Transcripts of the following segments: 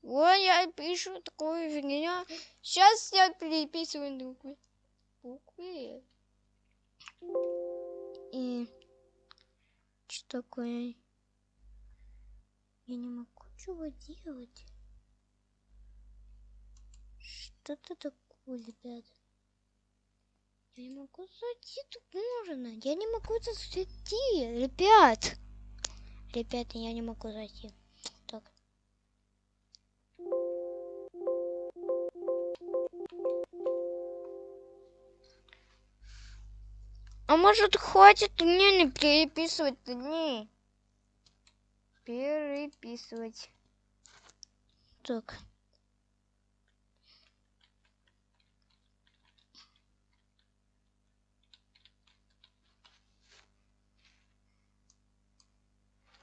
Ой, я пишу такую фигню. Сейчас я переписываю буквы. И что такое? Я не могу чего делать. Что-то такое, ребят. Я не могу зайти, тут можно. Я не могу зайти, ребят. Ребята, я не могу зайти. Так. А может хватит мне не переписывать дни? Переписывать. Так.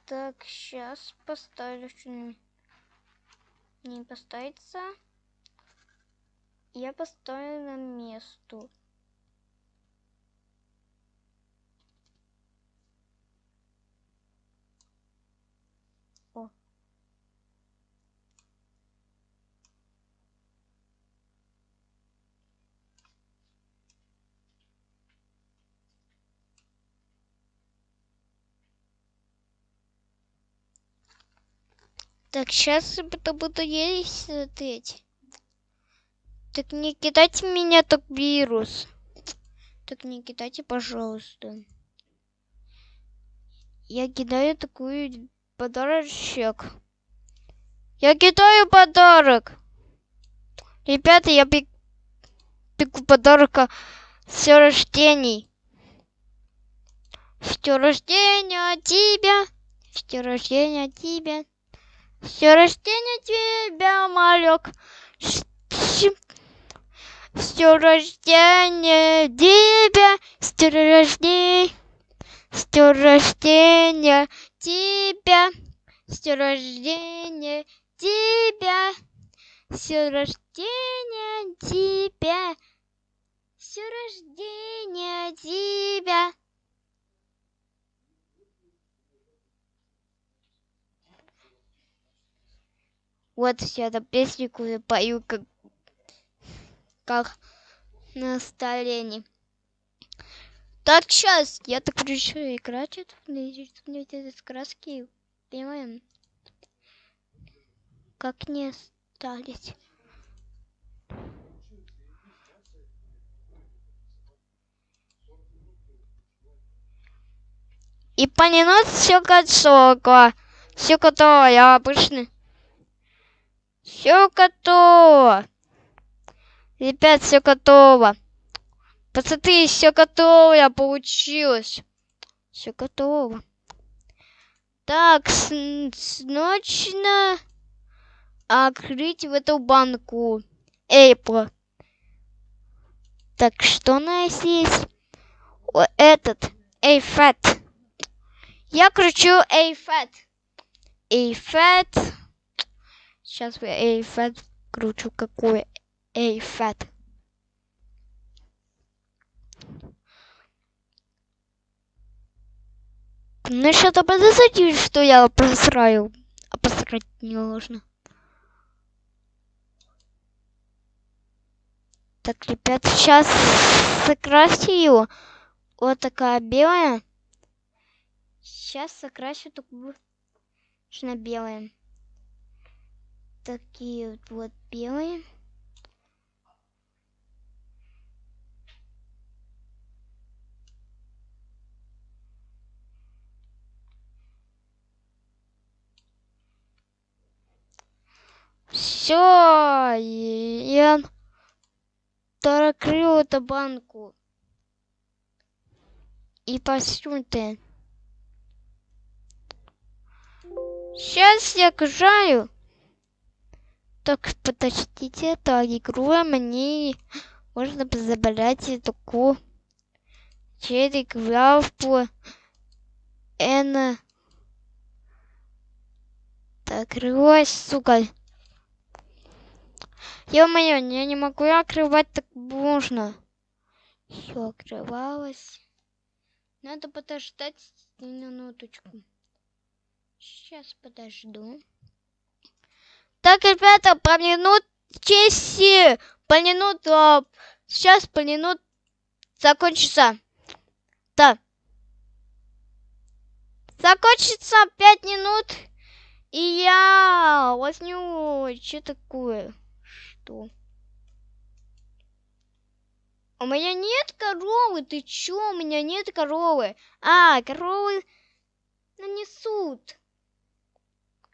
Так, сейчас поставлю что-нибудь. Не поставится. Я поставлю на место. О. Так, сейчас это буду есть смотреть. Так не кидайте меня, так вирус. Так не кидайте, пожалуйста. Я кидаю такую подарочек. Я кидаю подарок. Ребята, я пеку подарка с днём рождения. С днём рождения тебя. С днём рождения тебя. С днём рождения тебя, малек. С днём рождения тебя. С днём рождения. С днём рождения тебя. С днём рождения тебя. С днём рождения тебя. С днём рождения тебя. Вот я эту песенку я пою как на столе. Так, сейчас я так решила играть. Мне эти краски, понимаем, как не остались. И понянуть все готово. Все готово, я обычно. Все готово. Ребят, все готово. Посмотри, все готово, получилось. Все готово. Так, срочно открыть в эту банку. Apple. Так, что у нас есть? Этот. A-Fat. Я кручу A-Fat. A-Fat. Сейчас я A-Fat кручу. Какой A-Fat? Ну что-то подозрительно, что я просраю. А посрать не нужно. Так, ребят, сейчас закрасьте ее. Вот такая белая. Сейчас закрасю такую белая. Такие вот белые. Все, я открыл эту банку. И посмотрите. Сейчас я играю. Так, подождите, это игру мне можно забрать такую. Черик, Валфу, Энна. Так, рвось, сука. Ё-моё, я не могу открывать, так можно. Все открывалось. Надо подождать минуточку. Сейчас подожду. Так. Так, ребята, по минуте сейчас по минут закончится. Да. Закончится 5 минут. И я возьму... Что такое? Что? У меня нет коровы. Ты чё? У меня нет коровы. А, коровы нанесут.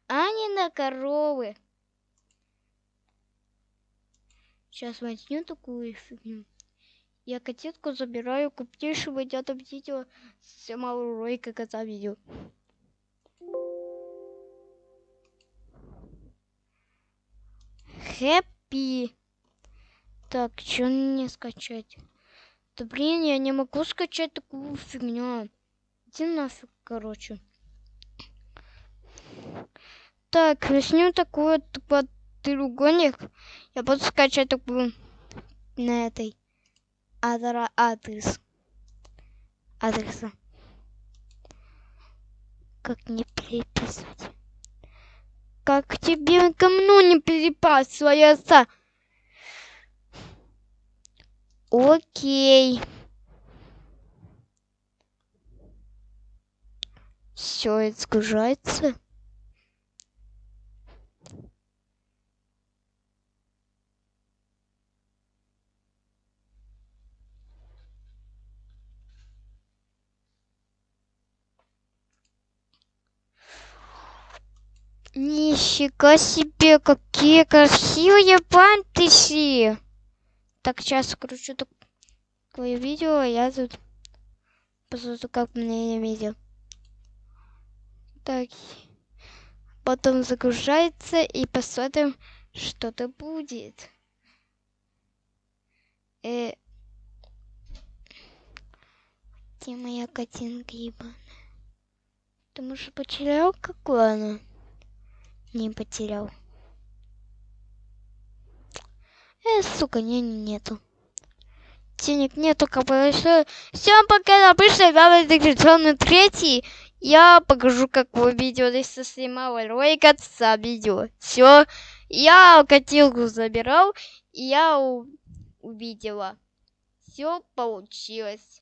А не на коровы. Сейчас возьму такую фигню. Я котетку забираю крупнейшего дядя видео с малой кота видео. Хэппи. Так, что мне скачать? Да блин, я не могу скачать такую фигню. Иди нафиг, короче. Так, возьму такой треугольник. Я буду скачать такую на этой адреса. Как не переписывать? Как тебе ко мну не переписывается? Окей. Все, это сгружается. Нифига себе, какие красивые фантазии. Так, сейчас кручу такое видео, я тут посмотрю, как мне видео. Так, потом загружается и посмотрим, что-то будет. Где моя котинка ебаная? Ты, может, потерял, какую она? Не потерял. Сука, нету. Денег нету, как бы. Всем пока, напишите, главный диктационный 3. Я покажу, какое видео здесь снимала ролик отца видео. Все, я котилку забирал, и я увидела. Все получилось.